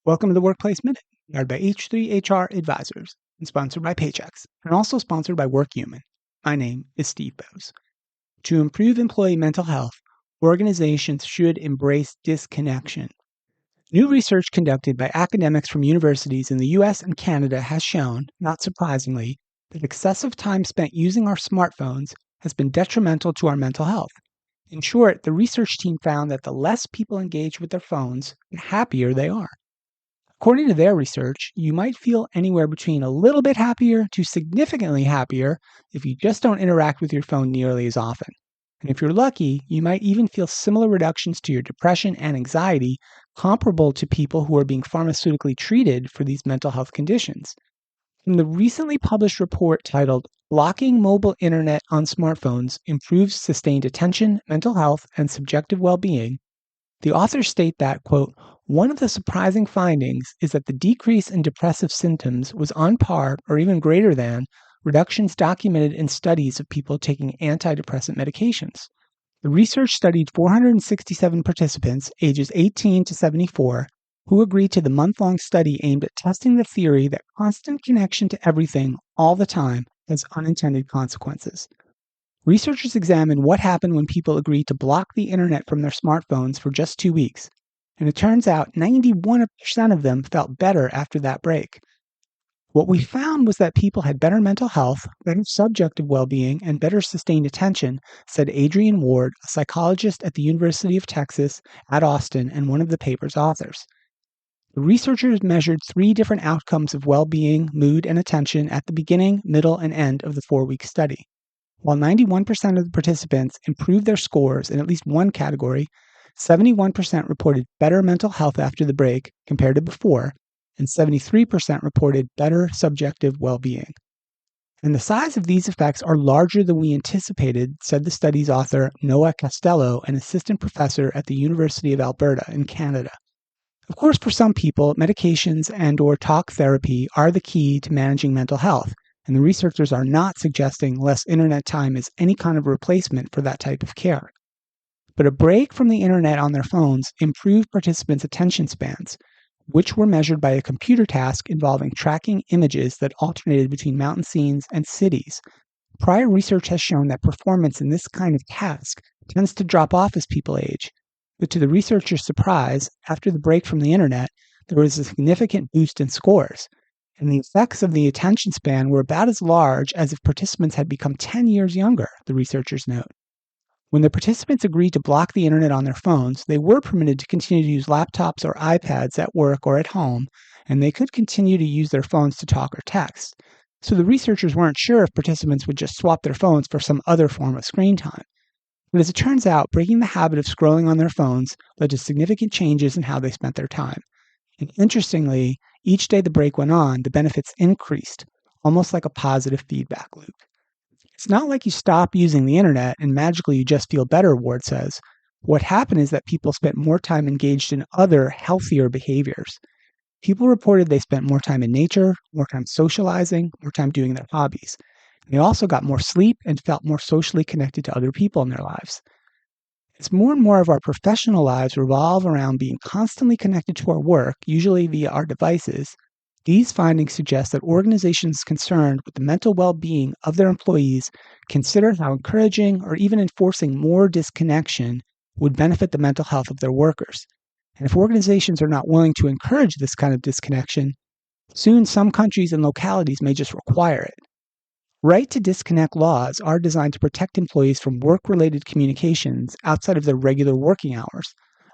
Welcome to the Workplace Minute, powered by H3HR Advisors and sponsored by Paychex, and also sponsored by WorkHuman. My name is Steve Boese. To improve employee mental health, organizations should embrace disconnection. New research conducted by academics from universities in the US and Canada has shown, not surprisingly, that excessive time spent using our smartphones has been detrimental to our mental health. In short, the research team found that the less people engage with their phones, the happier they are. According to their research, you might feel anywhere between a little bit happier to significantly happier if you just don't interact with your phone nearly as often. And if you're lucky, you might even feel similar reductions to your depression and anxiety comparable to people who are being pharmaceutically treated for these mental health conditions. In the recently published report titled Blocking Mobile Internet on Smartphones Improves Sustained Attention, Mental Health, and Subjective Well-Being, the authors state that, quote, one of the surprising findings is that the decrease in depressive symptoms was on par or even greater than reductions documented in studies of people taking antidepressant medications. The research studied 467 participants ages 18 to 74 who agreed to the month-long study aimed at testing the theory that constant connection to everything all the time has unintended consequences. Researchers examined what happened when people agreed to block the internet from their smartphones for just 2 weeks, and it turns out 91% of them felt better after that break. What we found was that people had better mental health, better subjective well-being, and better sustained attention, said Adrian Ward, a psychologist at the University of Texas at Austin and one of the paper's authors. The researchers measured 3 different outcomes of well-being, mood, and attention at the beginning, middle, and end of the 4-week study. While 91% of the participants improved their scores in at least one category, 71% reported better mental health after the break compared to before, and 73% reported better subjective well-being. And the size of these effects are larger than we anticipated, said the study's author Noah Costello, an assistant professor at the University of Alberta in Canada. Of course, for some people, medications and/or talk therapy are the key to managing mental health, and the researchers are not suggesting less internet time is any kind of replacement for that type of care. But a break from the internet on their phones improved participants' attention spans, which were measured by a computer task involving tracking images that alternated between mountain scenes and cities. Prior research has shown that performance in this kind of task tends to drop off as people age. But to the researchers' surprise, after the break from the internet, there was a significant boost in scores, and the effects of the attention span were about as large as if participants had become 10 years younger, the researchers note. When the participants agreed to block the internet on their phones, they were permitted to continue to use laptops or iPads at work or at home, and they could continue to use their phones to talk or text. So the researchers weren't sure if participants would just swap their phones for some other form of screen time. But as it turns out, breaking the habit of scrolling on their phones led to significant changes in how they spent their time. And interestingly, each day the break went on, the benefits increased, almost like a positive feedback loop. It's not like you stop using the internet and magically you just feel better, Ward says. What happened is that people spent more time engaged in other, healthier behaviors. People reported they spent more time in nature, more time socializing, more time doing their hobbies. They also got more sleep and felt more socially connected to other people in their lives. As more and more of our professional lives revolve around being constantly connected to our work, usually via our devices, these findings suggest that organizations concerned with the mental well-being of their employees consider how encouraging or even enforcing more disconnection would benefit the mental health of their workers. And if organizations are not willing to encourage this kind of disconnection, soon some countries and localities may just require it. Right to disconnect laws are designed to protect employees from work-related communications outside of their regular working hours,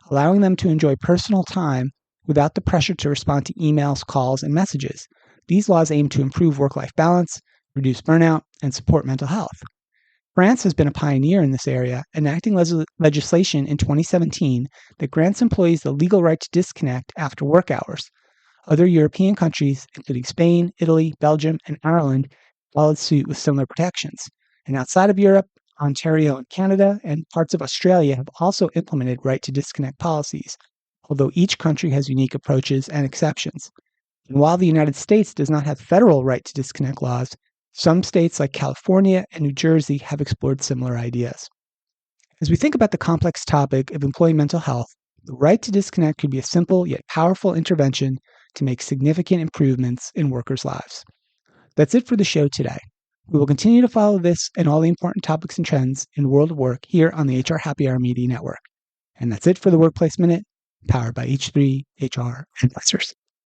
allowing them to enjoy personal time without the pressure to respond to emails, calls, and messages. These laws aim to improve work-life balance, reduce burnout, and support mental health. France has been a pioneer in this area, enacting legislation in 2017 that grants employees the legal right to disconnect after work hours. Other European countries, including Spain, Italy, Belgium, and Ireland, followed suit with similar protections. And outside of Europe, Ontario and Canada and parts of Australia have also implemented right to disconnect policies, although each country has unique approaches and exceptions. And while the United States does not have federal right to disconnect laws, some states like California and New Jersey have explored similar ideas. As we think about the complex topic of employee mental health, The right to disconnect could be a simple yet powerful intervention to make significant improvements in workers' lives. That's it for the show today. We will continue to follow this and all the important topics and trends in the world of work here on the HR Happy Hour Media Network. And that's it for the Workplace Minute, powered by H3 HR Advisors.